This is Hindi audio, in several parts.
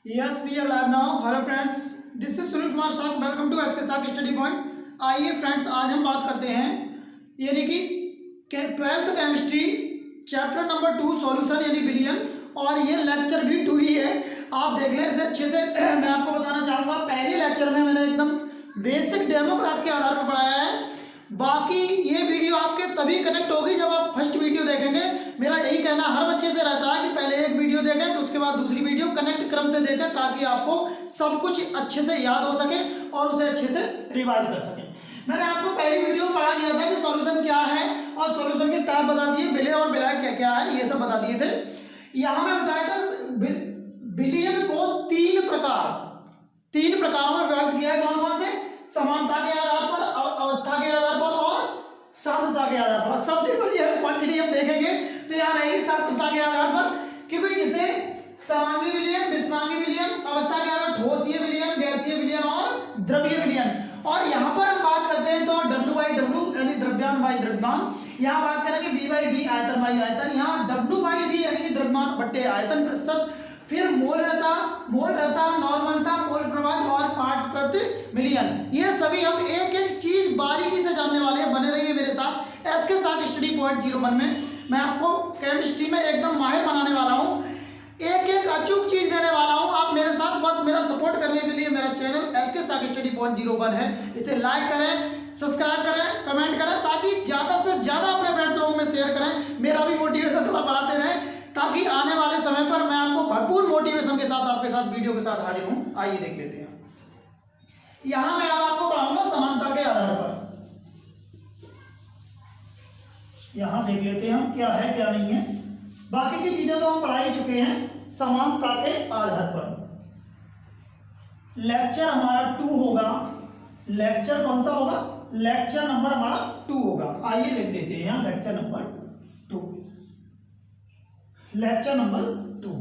Yes, we are live now. Hello friends, this is Sunil Kumar साग. वेलकम टू एसके साग स्टडी पॉइंट. आइए फ्रेंड्स, आज हम बात करते हैं यानी कि 12th chemistry chapter number 2 solution यानी बिलियन, और ये लेक्चर भी 2 ही है. आप देख लें इसे अच्छे से. मैं आपको बताना चाहूँगा, पहले लेक्चर में मैंने एकदम बेसिक डेमो क्लास के आधार पर पढ़ाया है. बाकी ये वीडियो आपके तभी कनेक्ट होगी जब आप फर्स्ट वीडियो देखेंगे. मेरा यही कहना हर बच्चे से रहता है कि पहले एक वीडियो देखें, तो उसके बाद दूसरी वीडियो कनेक्ट क्रम से देखें, ताकि आपको सब कुछ अच्छे से याद हो सके और उसे अच्छे से रिवाइज कर सकें. मैंने आपको पहली वीडियो में पढ़ा दिया था कि सॉल्यूशन क्या है और सॉल्यूशन के टाइप बता दिए, विलय और विलायक क्या क्या है, ये सब बता दिए थे. यहाँ मैं बताया था विलयन को तीन प्रकारों में विभाजित किया है. कौन कौन से? समानता के आधार पर, अवस्था के आधार पर और सांद्रता के आधार पर. सबसे बड़ी क्वांटिटी हम देखेंगे तो यहाँ रहेगी सांद्रता के आधार पर, क्योंकि इसे समांगी विलयन, विषमांगी विलयन, अवस्था के आधार ठोसीय विलयन, गैसीय विलयन और द्रवीय विलयन. और यहाँ पर हम बात करते हैं तो W/W यानी द्रव्यमान बाई द्रव्यमान. यहाँ बात करेंगे V/V आयतन बाई आयतन. यहाँ W/V यानी कि द्रव्यमान बट्टे आयतन प्रतिशत. फिर मोल रहता, नॉर्मलता, मोल प्रवाह और पार्ट्स प्रति मिलियन. ये सभी हम एक एक चीज बारीकी से जानने वाले हैं. बने रहिए मेरे साथ एसके साग स्टडी पॉइंट 01 में. मैं आपको केमिस्ट्री में एकदम माहिर बनाने वाला हूँ, एक एक अचूक चीज देने वाला हूँ. आप मेरे साथ बस मेरा सपोर्ट करने के लिए मेरा चैनल एसके साग स्टडी पॉइंट 01 है. इसे लाइक करें, सब्सक्राइब करें, कमेंट करें, ताकि ज्यादा से ज्यादा अपने फ्रेंड्स लोगों में शेयर करें. मेरा भी मोटिवेशन थोड़ा बढ़ाते रहें, ताकि आने वाले समय पर मैं आपको भरपूर मोटिवेशन के साथ आपके साथ वीडियो के साथ हाजिर हूं. आइए देख लेते हैं. यहां मैं अब आपको पढ़ाऊंगा समानता के आधार पर. यहां देख लेते हैं हम क्या है क्या नहीं है. बाकी की चीजें तो हम पढ़ा ही चुके हैं. समानता के आधार पर लेक्चर हमारा 2 होगा. लेक्चर कौन सा होगा? लेक्चर नंबर हमारा 2 होगा. आइए लिख देते हैं यहां लेक्चर नंबर 2. लेक्चर नंबर 2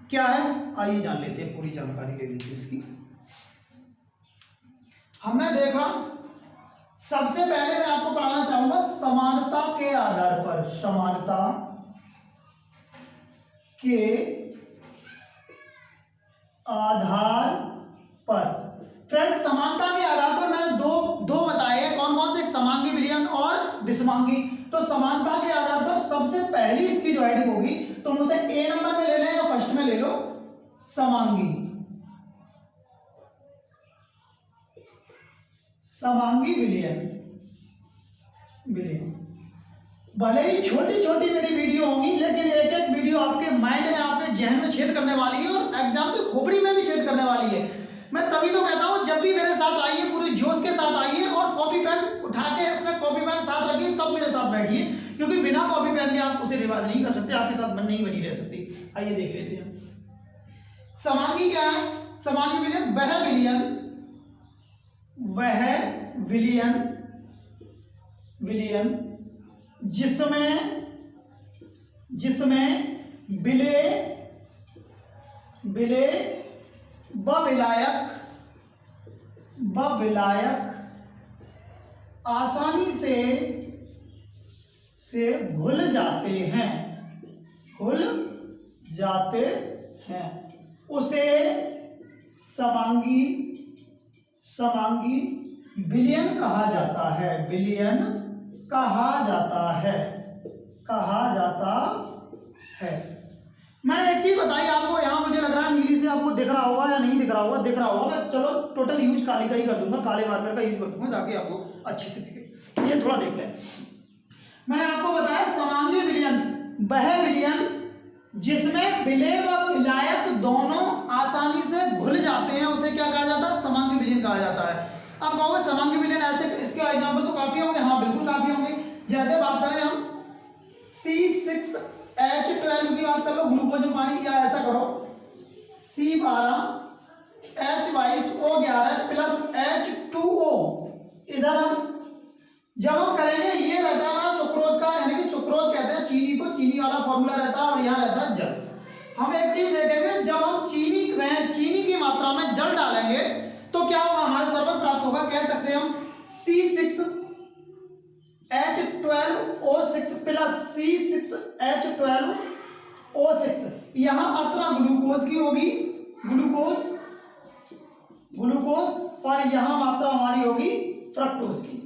क्या है आइए जान लेते हैं, पूरी जानकारी ले लेते हैं इसकी. हमने देखा, सबसे पहले मैं आपको पढ़ाना चाहूंगा समानता के आधार पर. समानता के आधार पर फ्रेंड्स, समानता के आधार पर मैंने दो बताए हैं. कौन कौन से? समांगी विलयन और विषमांगी. तो समानता के आधार पर सबसे पहली इसकी जो हेडिंग होगी, तो हम उसे ए नंबर में ले लें या फर्स्ट में ले लो, समांगी. समांगी विलयन. भले ही छोटी छोटी मेरी वीडियो होंगी, लेकिन एक एक वीडियो आपके माइंड में, आपके जहन में छेद करने वाली है और एग्जाम की खोपड़ी में भी छेद करने वाली है. मैं तभी तो कहता हूं, जब भी मेरे साथ आइए पूरे जोश के साथ आइए और कॉपी पेन उठा के अपने कॉपी पेन साथ रखिए, तब मेरे साथ बैठिए, क्योंकि बिना कॉपी पेन के आप उसे रिवाइज नहीं कर सकते, आपके साथ नहीं बनी रह सकती. आइए देख लेते हैं. समांगी क्या है? समांगी विलयन वह विलयन जिसमें विलेय व विलायक आसानी से घुल जाते हैं, उसे समांगी विलयन कहा जाता है. मैंने एक चीज बताई आपको, यहां मुझे लग रहा है नीली से आपको दिख रहा होगा या नहीं दिख रहा होगा. दिख रहा होगा. मैं चलो टोटल यूज काली का ही कर दूंगा, काले मार्कर का यूज कर दूंगा, ताकि आपको अच्छे से दिखे. ये थोड़ा देख लें. मैंने आपको बताया समांगी विलयन वह विलयन जिसमें विलेय व विलायक दोनों आसानी से घुल जाते हैं, उसे क्या कहा जाता है? समांगी विलयन कहा जाता है. अब कहोगे समांगी विलयन ऐसे, इसके एग्जांपल तो काफी होंगे. हाँ बिल्कुल काफी होंगे. जैसे बात करें हम C6H12 की बात कर लो, ग्लूकोज में पानी, या ऐसा करो C12H22O11 प्लस H2O. इधर हम जब हम करेंगे, ये रहता है हमारा सुक्रोज का, यानी कि सुक्रोज कहते हैं चीनी को, चीनी वाला फॉर्मूला रहता है, और यहाँ रहता है जल. हम एक चीज देखेंगे, जब हम चीनी की मात्रा में जल डालेंगे तो क्या होगा? हमारा शरबत प्राप्त होगा. कह सकते हैं हम C6 H12O6 प्लस C6H12O6, यहां मात्रा ग्लूकोज की होगी ग्लूकोज, ग्लूकोज, और यहां मात्रा हमारी होगी फ्रक्टोज की,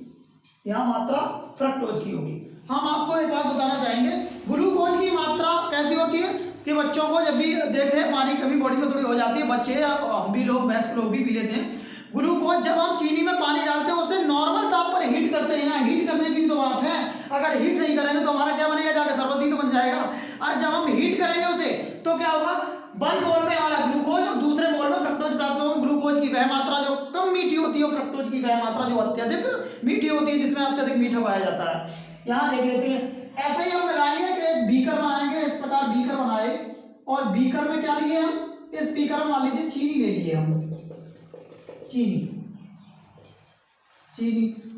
यहां मात्रा फ्रक्टोज की होगी। हम आपको एक बात बताना चाहेंगे, ग्लूकोज की मात्रा कैसी होती है कि बच्चों को जब भी देखते हैं पानी कमी बॉडी में थोड़ी हो जाती है, बच्चे या हम भी लोग, वयस्क लोग भी पी लेते हैं। ग्लूकोज जब हम चीनी में पानी डालते हैं उसे नॉर्मल ताप पर हीट करते हैं, यहाँ हीट करने की तो बात है। अगर हीट नहीं करेंगे तो हमारा क्या बनेगा, जाकर शरबत ही तो बन जाएगा। और जब हम हीट करेंगे उसे तो क्या होगा, 1 मोल में हमारा ग्लूकोज और दूसरे मोल में फ्रक्टोज प्राप्त होगा। ग्लूकोज की वह मात्रा जो कम मीठी होती है और फ्रक्टोज की वह मात्रा जो अत्यधिक मीठी होती है, जिसमें अत्यधिक मीठा पाया जाता है। यहाँ देख लेते हैं, ऐसे ही हम मिलाएंगे कि एक बीकर बनाएंगे, इस प्रकार बीकर बनाए, और बीकर में क्या लिए हम, इस बीकर में मान लीजिए चीनी ले लिए हम, चीनी,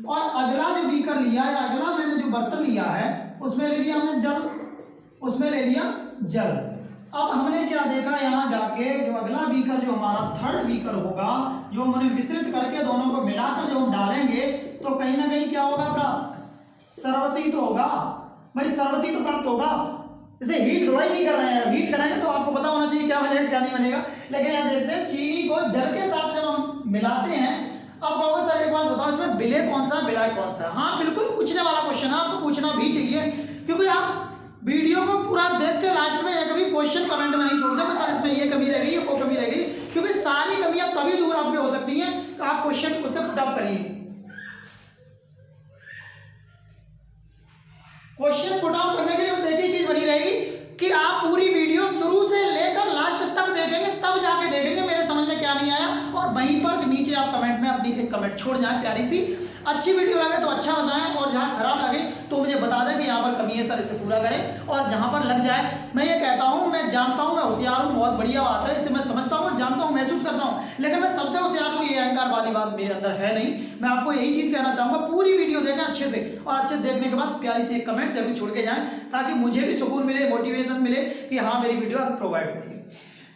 और अगला जो बीकर लिया है, अगला मैंने जो बर्तन लिया है उसमें ले लिया हमने जल, उसमें ले लिया जल। अब हमने क्या देखा, यहाँ जाके जो अगला बीकर, जो हमारा थर्ड बीकर होगा, जो हमने मिश्रित करके दोनों को मिलाकर जो हम डालेंगे तो कहीं ना कहीं क्या होगा प्राप्त, शरबती तो होगा भाई, शरबती तो प्राप्त होगा। इसे हीट थोड़ा ही नहीं कर रहे हैं, हीट कराएंगे तो आपको पता होना चाहिए क्या बनेगा क्या नहीं बनेगा। लेकिन यहाँ देखते हैं चीनी को जल के साथ जब हम मिलाते हैं, अब कहोगे सर एक बात बताओ, इसमें विलेय कौन सा है, विलायक कौन सा है? हाँ बिल्कुल पूछने वाला क्वेश्चन है, आपको पूछना भी चाहिए, क्योंकि आप वीडियो को पूरा देख के लास्ट में एक भी क्वेश्चन कमेंट में नहीं छोड़ते कि सर इसमें ये कमी रह गई, वो कमी रह गई, क्योंकि सारी कमियां तभी दूर आप पे हो सकती हैं कि आप क्वेश्चन उससे पुट अप करिए। क्वेश्चन पुट अप करने के लिए बस एक ही चीज बनी रहेगी कि आप पूरी वीडियो शुरू से लेकर लास्ट तक देखेंगे, तब जाके देखेंगे मेरे समझ में क्या नहीं आया, और वहीं पर नीचे आप कमेंट में अपनी एक कमेंट छोड़ जाएं प्यारी सी। अच्छी वीडियो लगे तो अच्छा बताएं, और जहां खराब लगे तो मुझे बता दें कि यहाँ पर कमी है सर, इसे पूरा करें। और जहां पर लग जाए, मैं ये कहता हूं, मैं जानता हूं, मैं होशियार हूं, बहुत बढ़िया बात है, इसे मैं समझता हूं, जानता हूं, महसूस करता हूं, लेकिन मैं सबसे होशियार हूं, ये अहंकार वाली बात मेरे अंदर है नहीं। मैं आपको यही चीज कहना चाहूंगा, पूरी वीडियो देखें अच्छे से, और अच्छे देखने के बाद प्यारी से एक कमेंट जरूर छोड़ के जाएं, ताकि मुझे भी सुकून मिले, मोटिवेशन मिले कि हाँ मेरी वीडियो आपको प्रोवाइड हो रही है।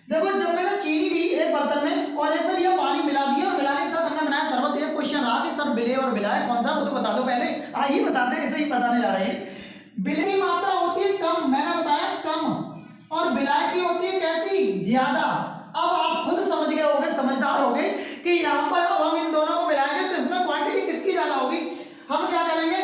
देखो जब मैंने चीनी ली एक बर्तन में और एक में लिया पानी, मिला दिया, और मिलाने के साथ हमने बनाया शरबत। एक क्वेश्चन रहा कि सर विलेय और विलायक कौन सा, वो तो बता दो पहले, आइए बताते हैं, ऐसे ही बताने जा रहे हैं। विलेय की मात्रा होती है कम, मैंने बताया कम, और विलायक की होती है कैसी, ज्यादा। अब आप खुद समझ गए होंगे, समझदार होंगे कि यहाँ पर अब हम इन दोनों को मिलाएंगे तो इसमें क्वांटिटी किसकी ज्यादा होगी। हम क्या करेंगे,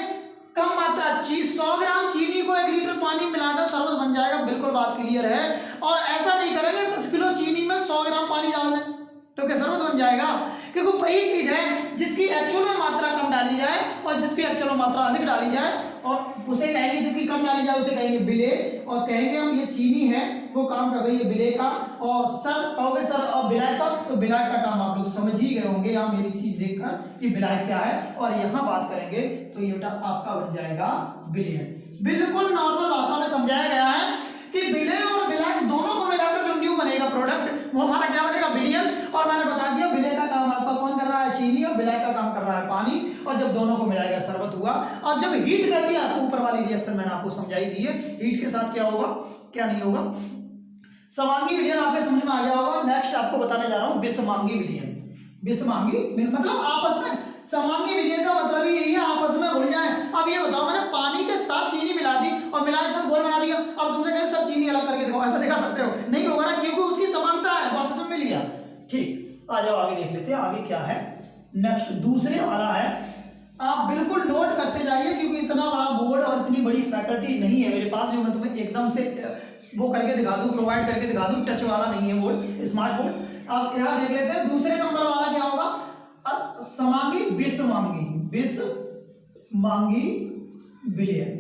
कम मात्रा 100 ग्राम चीनी को 1 लीटर पानी मिला दो, शरबत बन जाएगा, बिल्कुल बात क्लियर है। और ऐसा नहीं करेंगे 10 किलो चीनी में 100 ग्राम पानी डाल दें तो क्या शरबत बन जाएगा, क्योंकि वही चीज है जिसकी एक्चुअल में मात्रा कम डाली जाए और जिसकी एक्चुअल में मात्रा अधिक डाली जाए, और उसे कहेंगे, जिसकी कम डाली जाए उसे कहेंगे विलेय, और कहेंगे हम ये चीनी है वो काम कर रही है विलेय का। और सर कहोगे सर अब विलायक का, तो विलायक का काम आप लोग समझ ही गए होंगे यहाँ मेरी चीज देखकर कि विलायक क्या है, और यहाँ बात करेंगे तो ये बेटा आपका बन जाएगा विलेय। बिल्कुल नॉर्मल भाषा में समझाया गया है कि विलेय और विलायक दोनों को मिलाकर जो न्यू बनेगा प्रोडक्ट, वो हमारा क्या बनेगा, विलियन। और मैंने बता दिया विलेय का काम आपका कौन कर रहा है, चीनी, और विलायक का काम कर रहा है पानी, और जब दोनों को मिलाएगा शरबत हुआ। और जब हीट कर दिया तो ऊपर वाली रिएक्शन मैंने आपको समझाई दी है, हीट के साथ क्या होगा क्या नहीं होगा। समांगी विलयन आपके समझ में आ गया होगा। नेक्स्ट आपको बताने जा रहा हूं विषमांगी विलयन। विषमांगी मतलब आपस में, समांगी विलयन का मतलब ही यही है आपस में घुल जाए। अब ये बताओ, मैंने पानी के साथ चीनी मिला दी और मिलाने के साथ घोल बना दिया, अब तुमसे कहें सब चीनी अलग करके दिखाओ, ऐसा दिखा सकते हो? नहीं होगा ना, क्योंकि उसकी समानता है, आपस में मिल गया। ठीक, आ जाओ आगे देख लेते हैं आगे क्या है। नेक्स्ट दूसरे वाला है, आप बिल्कुल नोट करते जाइए, क्योंकि इतना बड़ा बोर्ड और इतनी बड़ी फैकल्टी नहीं है मेरे पास जो मैं तुम्हें एकदम से वो करके दिखा दूं, प्रोवाइड करके दिखा दूं। टच वाला नहीं है बोर्ड, स्मार्ट बोर्ड। अब यहाँ देख लेते हैं दूसरे नंबर वाला क्या होगा, समांगी विषमांगी, विषमांगी विलयन।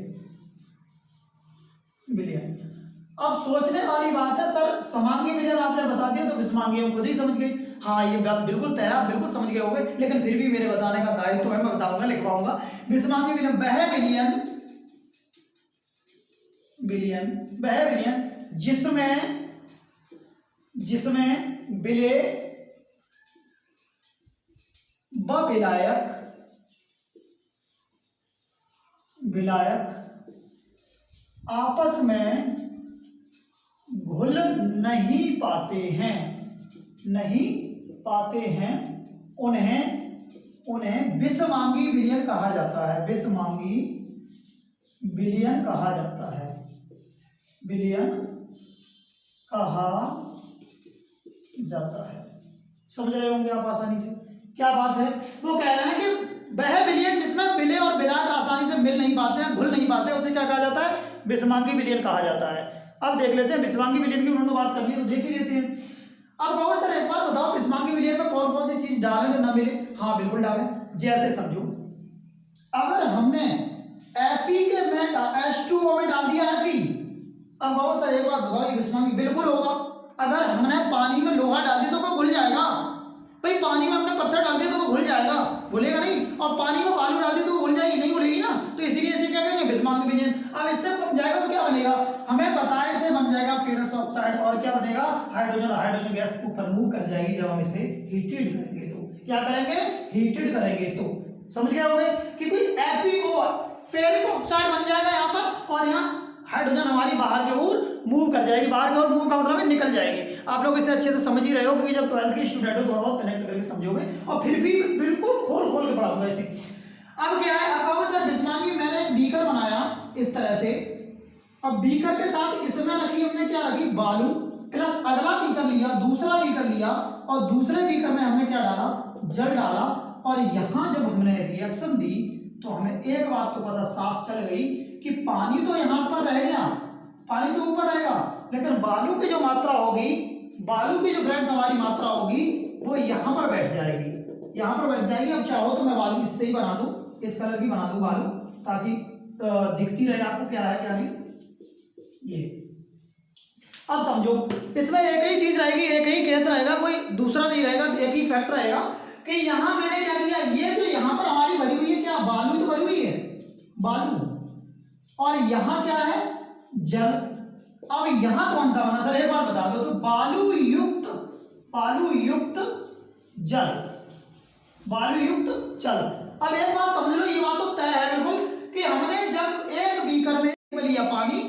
अब सोचने वाली बात है, सर समांगी विलयन आपने बता दिया तो विषमांगी हम खुद ही समझ गए। हाँ ये बात बिल्कुल तय, आप बिल्कुल समझ गए होंगे, लेकिन फिर भी मेरे बताने का दायित्व तो है, मैं बताऊंगा, लिखवाऊंगा। विषमांगी विलयन वह विलयन जिसमें विलेय व विलायक आपस में घुल नहीं पाते हैं, उन्हें विषमांगी विलयन कहा जाता है। विषमांगी विलयन कहा जाता है, विलयन कहा जाता है। समझ रहे होंगे आप आसानी से क्या बात है। वो कह रहे हैं कि वह विलयन जिसमें विलय और विलायक आसानी से मिल नहीं पाते हैं, घुल नहीं पाते, उसे क्या कहा जाता है, विषमांगी विलयन कहा जाता है। अब देख लेते हैं विषमांगी विलयन की, उन्होंने बात कर ली तो देख ही लेते हैं। अब बहुत सर एक बात बताओ, विषमांगी विलयन में कौन कौन सी चीज डालें जो ना मिले। हाँ बिल्कुल डालें, जैसे समझो अगर हमने Fe के में H2O में डाल दिया Fe, अब बहुत सर एक बात बताओ, ये विषमांगी बिल्कुल होगा। अगर हमने पानी में लोहा डाल दिया तो वो घुल जाएगा भाई, पानी में हमने पत्थर डाल दिया तो वो घुल जाएगा, घुलेगा नहीं। और पानी में बालू डाल दी तो वो घुल जाएगी, नहीं घुलेगी ना। तो इसीलिए इसे क्या कहेंगे, विषमांगी विलयन। अब इससे बन जाएगा तो क्या बनेगा, हमें पता है इसे बन जाएगा फेरस ऑक्साइड, और क्या बनेगा, हाइड्रोजन। हाइड्रोजन गैस ऊपर मूव कर जाएगी जब हम इसे हीटेड करेंगे तो। क्या करेंगे, हीटेड करेंगे तो। समझ गए होंगे कि कोई FeO फेरिक ऑक्साइड बन जाएगा यहाँ पर, और यहाँ हाइड्रोजन हमारी बाहर की ओर मूव कर जाएगी। बाहर की ओर मूव का मतलब है निकल जाएगी। आप लोग इसे अच्छे से समझ ही रहे हो, क्योंकि जब 12th के स्टूडेंट हो थोड़ा बहुत कनेक्ट करके समझोगे, और फिर भी बिल्कुल खोल खोल के पढ़ाऊंगा इसे। अब क्या है, अब कहोगे सर विषमांगी मैंने एक बीकर बनाया इस तरह से, अब बीकर के साथ इसमें रखी हमने क्या रखी, बालू, प्लस अगला बीकर लिया, दूसरा बीकर लिया, और दूसरे बीकर में हमने क्या डाला, जल डाला। और यहां जब हमने रिएक्शन दी तो हमें एक बात तो पता साफ चल गई कि पानी तो यहां पर रहेगा, पानी तो ऊपर रहेगा, लेकिन बालू की जो मात्रा होगी, बालू की जो फ्रेंड्स हमारी मात्रा होगी वो यहां पर बैठ जाएगी, यहां पर बैठ जाएगी। अब चाहो तो मैं बालू इससे ही बना दूं, इस कलर की बना दूं बालू, ताकि दिखती रहे आपको क्या है क्या नहीं। ये अब समझो इसमें एक ही चीज रहेगी, एक ही केस रहेगा, कोई दूसरा नहीं रहेगा, एक ही फैक्ट रहेगा कि यहां मैंने क्या किया, ये जो यहां पर हमारी भरी हुई है क्या, बालू तो भरी हुई है, बालू, और यहां क्या है, जल। अब यहां कौन सा बना सर, एक बात बता दो, तो बालू युक्त जल, बालू युक्त जल। अब एक बात समझ लो, ये बात तो तय है बिल्कुल कि हमने जब एक बीकर में लिया पानी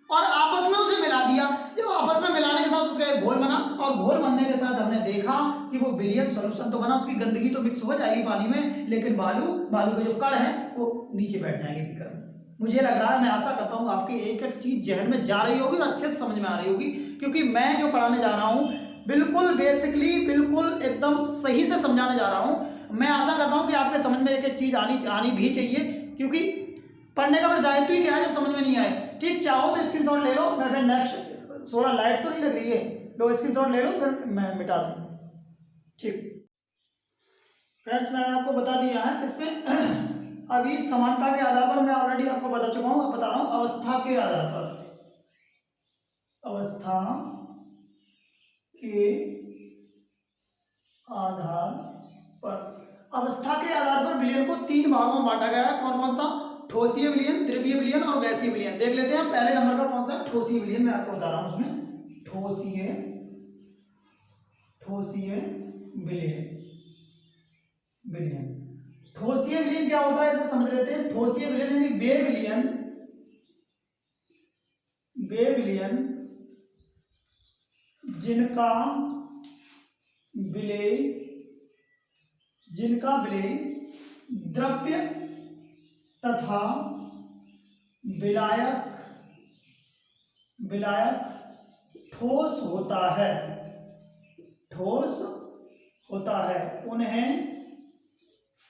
और आपस में उसे मिला दिया, जब आपस में मिलाने के साथ उसका एक घोल बना, और घोल बनने के साथ हमने देखा कि वो विलयन सॉल्यूशन तो बना, उसकी गंदगी तो मिक्स हो जाएगी पानी में, लेकिन बालू के जो कण है वो नीचे बैठ जाएंगे बीकर में। मुझे लग रहा है, मैं आशा करता हूँ आपकी एक एक चीज जहन में जा रही होगी और अच्छे से समझ में आ रही होगी, क्योंकि मैं जो पढ़ाने जा रहा हूँ बिल्कुल बेसिकली, बिल्कुल एकदम सही से समझाने जा रहा हूँ। मैं आशा करता हूँ कि आपके समझ में एक एक चीज आनी भी चाहिए, क्योंकि पढ़ने का मेरा दायित्व ही क्या है जब समझ में नहीं आए। ठीक, चाहो तो स्क्रीनशॉट ले लो, मैं फिर नेक्स्ट, थोड़ा लाइट तो नहीं लग रही है, लो स्क्रीनशॉट ले लो, फिर मैं मिटा दूँ। ठीक फ्रेंड्स, मैंने आपको बता दिया है किसमें, अभी समानता के आधार पर मैं ऑलरेडी आपको बता चुका हूँ, बता रहा हूँ अवस्था के आधार पर, अवस्था के आधार पर, अवस्था के आधार पर विलयन को 3 भागों में बांटा गया है। कौन कौन सा, ठोसीय विलयन, द्रवीय विलयन और गैसीय विलयन। देख लेते हैं पहले नंबर का कौन सा, ठोसीय विलयन। मैं आपको बता रहा हूं उसमें ठोसीय विलयन। ठोसीय विलयन क्या होता है इसे समझ लेते हैं। ठोसीय विलयन यानी वे विलयन जिनका विलय द्रव्य तथा विलायक ठोस होता है,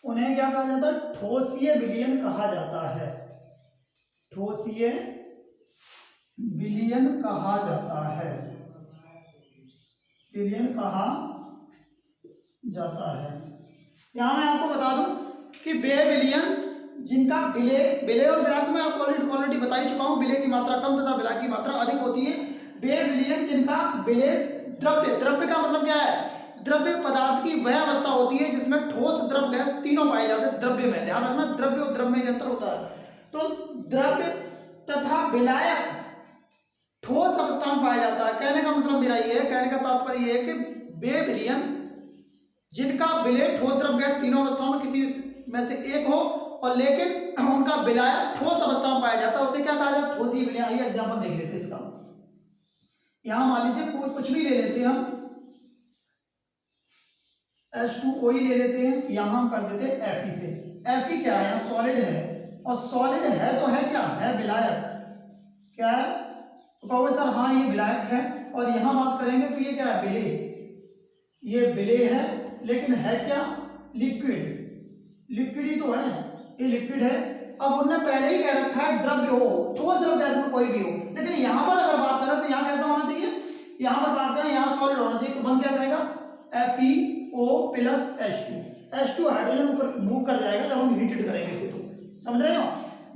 उन्हें क्या कहा जाता है, ठोसीय विलयन कहा जाता है, ठोसीय विलयन कहा जाता है, विलयन कहा जाता है। यहां मैं आपको बता दूं कि वे विलयन जिनका विलय और विलायक में आपको ऑलरेडी बता ही चुका हूं, विलय की मात्रा कम तथा विलायक की मात्रा अधिक होती है। वे विलयन जिनका विलय द्रव्य का मतलब क्या है, द्रव्य पदार्थ की वह अवस्था होती है जिसमें ठोस, द्रव, गैस तीनों पाए जाते हैं। द्रव्य में ध्यान रखना, द्रव्य और द्रव में अंतर होता है। तो द्रव्य तथा विलायक ठोस अवस्था में पाया जाता है। कहने का मतलब मेरा ये है, कहने का तात्पर्य ये है कि वे विलयन जिनका विलय ठोस, द्रव, गैस तीनों अवस्थाओं में किसी में से एक हो, और लेकिन उनका विलायक ठोस अवस्था में पाया जाता है, उसे क्या कहा जाता है, ठोसीय विलयन। आइए एग्जाम्पल देख लेते हैं इसका। यहां मान लीजिए कुछ भी ले लेते हैं हम, H2O ही ले लेते हैं, यहां हम कर देते हैं Fe से। Fe क्या है, सॉलिड है, और सॉलिड है तो है क्या, है विलायक। क्या है, तो कहोगे सर हाँ ये विलायक है, और यहां बात करेंगे तो ये क्या है, विलय। ये विलेय है, लेकिन है क्या, लिक्विड, लिक्विड ही तो है, ये लिक्विड है। अब उन्होंने पहले ही कह रखा है द्रव्य हो, ठोस द्रव गैस में कोई भी हो, लेकिन यहाँ पर अगर बात करें तो यहाँ कैसा होना चाहिए, यहाँ पर बात करें यहाँ सॉलिड होना चाहिए, तो बन क्या जाएगा FeO plus H2, H2 hydrogen ऊपर मूव कर जाएगा जब हम हीटेड करेंगे इसे, तो समझ रहे हो।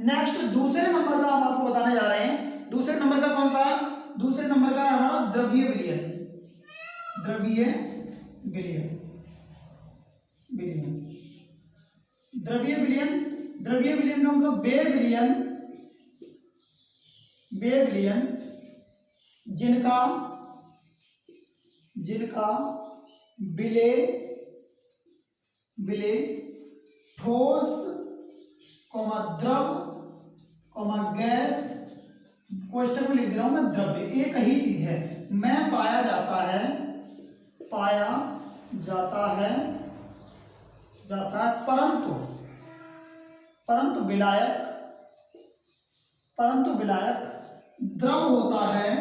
नेक्स्ट दूसरे नंबर का हम आपको बताने जा रहे हैं, दूसरे नंबर का कौन सा है, दूसरे नंबर का है हमारा द्रवीय विलयन, द्रवीय विलयन, विलयन, द्रवीय विलयन, द्रवीय विलयन का मतलब बे विलयन, बे विलयन जिनका, जिनका विलेय, विलेय ठोस द्रव गैस, क्वेश्चन में लिख दे रहा हूं मैं द्रव्य, एक ही चीज है, में पाया जाता है, पाया जाता है, जाता है, परंतु, परंतु विलायक, परंतु विलायक द्रव होता है,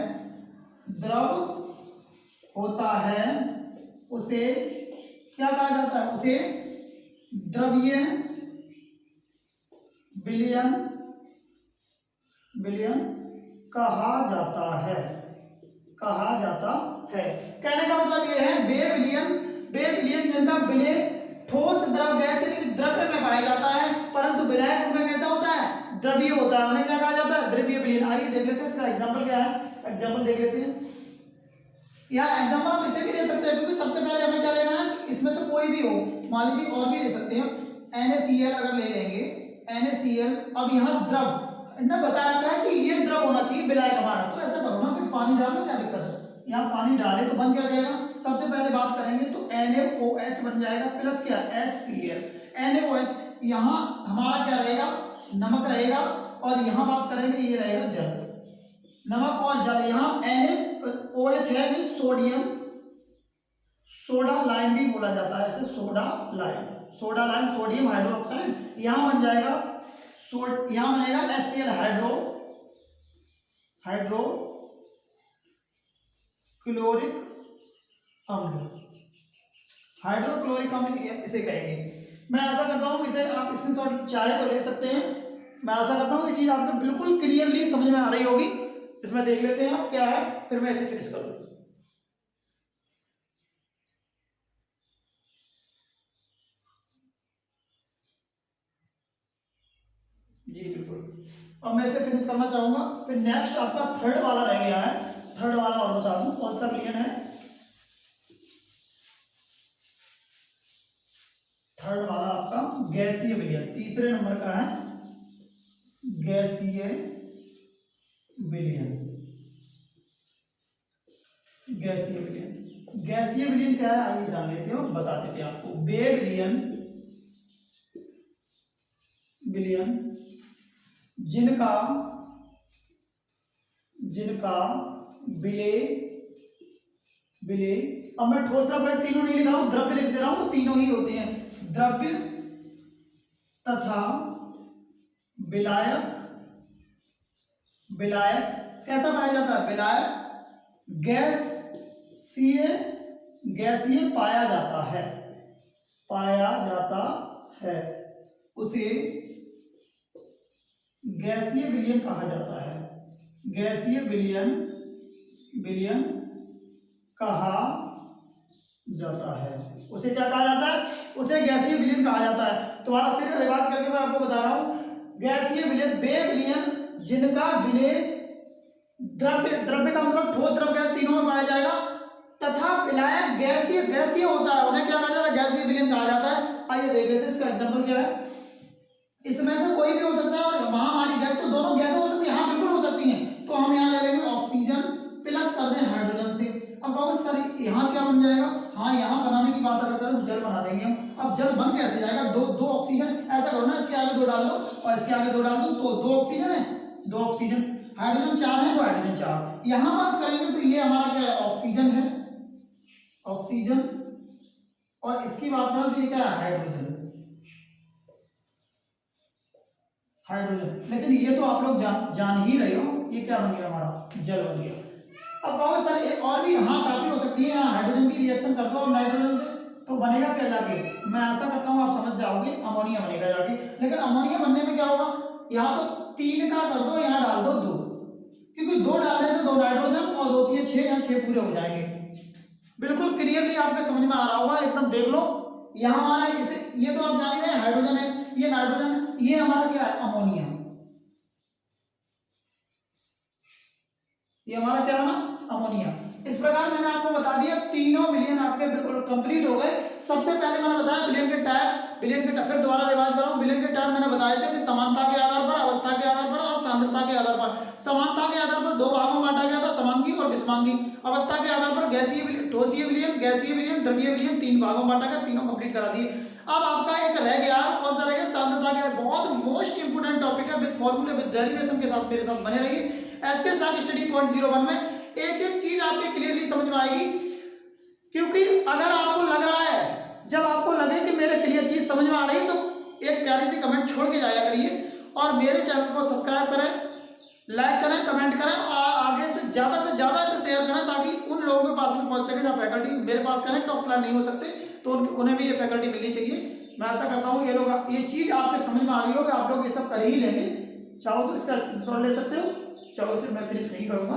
द्रव होता है, उसे क्या कहा जाता है, उसे द्रवीय विलयन, विलयन कहा जाता है, कहा जाता है। कहने का मतलब ये है बे विलयन, बे विलयन जिनका विलेय ठोस द्रव गैस यानी द्रव्य में पाया जाता है, परंतु विलायक उनका कैसा होता है, द्रवीय होता है, उन्हें क्या कहा जाता है, द्रवीय विलयन। आइए देख लेते हैं इसका एग्जांपल क्या है, एग्जांपल देख लेते हैं। यहाँ एग्जांपल हम इसे भी ले सकते हैं, क्योंकि सबसे पहले हमें क्या लेना है, इसमें से कोई भी हो, मान लीजिए और भी ले सकते हैं, NaCl अगर ले लेंगे, NaCl, अब यहाँ द्रव ने बता रखा है कि ये द्रव होना चाहिए विलायक हमारा, तो ऐसा करो ना, फिर पानी डालो, क्या दिक्कत है, यहाँ पानी डाले तो बन क्या जाएगा, सबसे पहले बात करेंगे तो NaOH बन जाएगा प्लस क्या HCl, NaOH, यहाँ हमारा क्या रहेगा, नमक रहेगा, और यहाँ बात करेंगे ये रहेगा जल, नमक और जल, यहाँ NaOH है भी सोडियम, सोडा लाइम भी बोला जाता है इसे, soda lime, soda lime sodium hydroxide, यहाँ बन जाएगा यहाँ बनेगा HCl हाइड्रो, हाइड्रो क्लोरिक अम्ल, हाइड्रोक्लोरिक अम्ल इसे कहेंगे। मैं आशा करता हूँ इसे आप स्क्रीनशॉट चाहे तो ले सकते हैं, मैं आशा करता हूँ ये चीज आपको बिल्कुल क्लियरली समझ में आ रही होगी। इसमें देख लेते हैं आप क्या है, फिर मैं इसे फिनिश करूँ। जी बिल्कुल, अब मैं इसे फिनिश करना चाहूंगा। फिर नेक्स्ट आपका थर्ड वाला रह गया है, थर्ड वाला और बता दूं कौन सा विलयन है, थर्ड वाला आपका गैसीय विलयन, तीसरे नंबर का है गैसीय विलयन, गैसीय विलयन, गैसीय विलयन क्या है आइए जान लेते हो, बता देते हैं आपको। बे विलयन, विलयन जिनका, जिनका विलेय, विलेय, अब मैं ठोस द्रव्य तीनों नहीं लिख रहा हूं, द्रव्य लिख दे रहा हूं, तो तीनों ही होते हैं, द्रव्य तथा विलायक, विलायक कैसा पाया जाता है, विलायक गैसीय, गैसीय पाया जाता है, पाया जाता है, उसे गैसीय विलयन कहा जाता है, गैसीय विलयन, विलयन कहा जाता है, उसे क्या कहा जाता है, उसे गैसीय विलयन कहा जाता है। तुम्हारा फिर रिवाज करके मैं आपको बता रहा हूं, गैसीय विलयन बे विलयन जिनका विलेय द्रव्य, द्रव्य का मतलब ठोस द्रव गैस तीनों में पाया जाएगा, तथा विलायक गैसीय, गैसीय होता है, उन्हें क्या कहा जाता है, गैसीय विलयन कहा जाता है। आइए देख लेते हैं इसका एग्जांपल क्या है। इसमें से कोई भी हो सकता है, और वहां हमारी गैस तो दोनों गैसें हो सकती है, हाँ बिल्कुल हो सकती हैं, तो हम यहाँ ले लेंगे ऑक्सीजन प्लस कर दें हाइड्रोजन से। अब कहोगे सर यहाँ क्या बन जाएगा, हाँ यहाँ बनाने की बात अगर करें तो जल बना देंगे हम। अब जल बन कैसे जाएगा, दो ऑक्सीजन, ऐसा करो ना इसके आगे दो डाल दो और इसके आगे दो डाल दो, तो दो ऑक्सीजन है, दो ऑक्सीजन, हाइड्रोजन चार है, दो हाइड्रोजन चार। यहाँ बात करेंगे तो ये हमारा क्या है, ऑक्सीजन है, ऑक्सीजन, और इसकी बात करें तो ये क्या है, हाइड्रोजन, हाइड्रोजन। लेकिन ये तो आप लोग जान ही रहे हो, ये क्या बन गया हमारा, जल बन गया। अब कहोगे सर एक और भी, हाँ काफी हो सकती है, यहाँ हाइड्रोजन की रिएक्शन कर दो अब नाइट्रोजन से, तो बनेगा क्या जाके, मैं आशा करता हूँ आप समझ जाओगे, अमोनिया बनेगा जाके। लेकिन अमोनिया बनने में क्या होगा, यहाँ तो 3 का कर दो, यहाँ डाल दो 2, क्योंकि 2 डालने से 2 नाइट्रोजन और 2 3 6, यहाँ 6 पूरे हो जाएंगे। बिल्कुल क्लियरली आपके समझ में आ रहा होगा, एकदम देख लो। यहाँ हमारा इसे, ये तो आप जान ही रहे हैं हाइड्रोजन है, ये नाइट्रोजन है, ये हमारा क्या है, अमोनिया। ये हमारा क्या है ना, अमोनिया। इस प्रकार मैंने आपको बता दिया, तीनों विलयन आपके बिल्कुल कंप्लीट हो गए। सबसे पहले मैंने बताया विलयन के टाइप, विलयन के टाइप, फिर दोबारा रिवाइज कर रहा हूं, विलयन के टाइप मैंने बताए थे कि समानता के आधार पर, अवस्था के आधार पर और सांद्रता के आधार पर। समानता के आधार पर 2 भागों में बांटा गया था, समांगी और विषमांगी। अवस्था के आधार पर गैसीय विलयन, ठोसीय विलयन, गैसीय विलयन, द्रवीय विलयन, 3 भागों में बांटा गया, तीनों कंप्लीट करा दिए। अब आपका एक रह गया, कौन सा रह गया, सांद्रता के। बहुत मोस्ट इंपोर्टेंट टॉपिक है, विद फॉर्मूले विद डेरिवेशन के साथ मेरे साथ बने रहिए। एसके साथ स्टडी पॉइंट 01 में एक एक चीज आपके क्लियरली समझ में आएगी, क्योंकि अगर आपको लग रहा है, जब आपको लगे कि मेरे क्लियर चीज समझ में आ रही है, तो एक प्यारी सी कमेंट छोड़ के जाया करिए और मेरे चैनल को सब्सक्राइब करें, लाइक करें, कमेंट करें और आगे से ज्यादा इसे शेयर करें, ताकि उन लोगों के पास भी पहुंच सके जहाँ फैकल्टी मेरे पास कनेक्ट ऑफलाइन नहीं हो सकते, तो उन्हें भी ये फैकल्टी मिलनी चाहिए। मैं ऐसा करता हूँ, ये लोग ये चीज आपके समझ में आ रही होगी, आप लोग ये सब कर ही लेंगे। चाहो तो इसका स्क्रीनशॉट ले सकते हो, चाहो इसे मैं फिनिश नहीं करूंगा।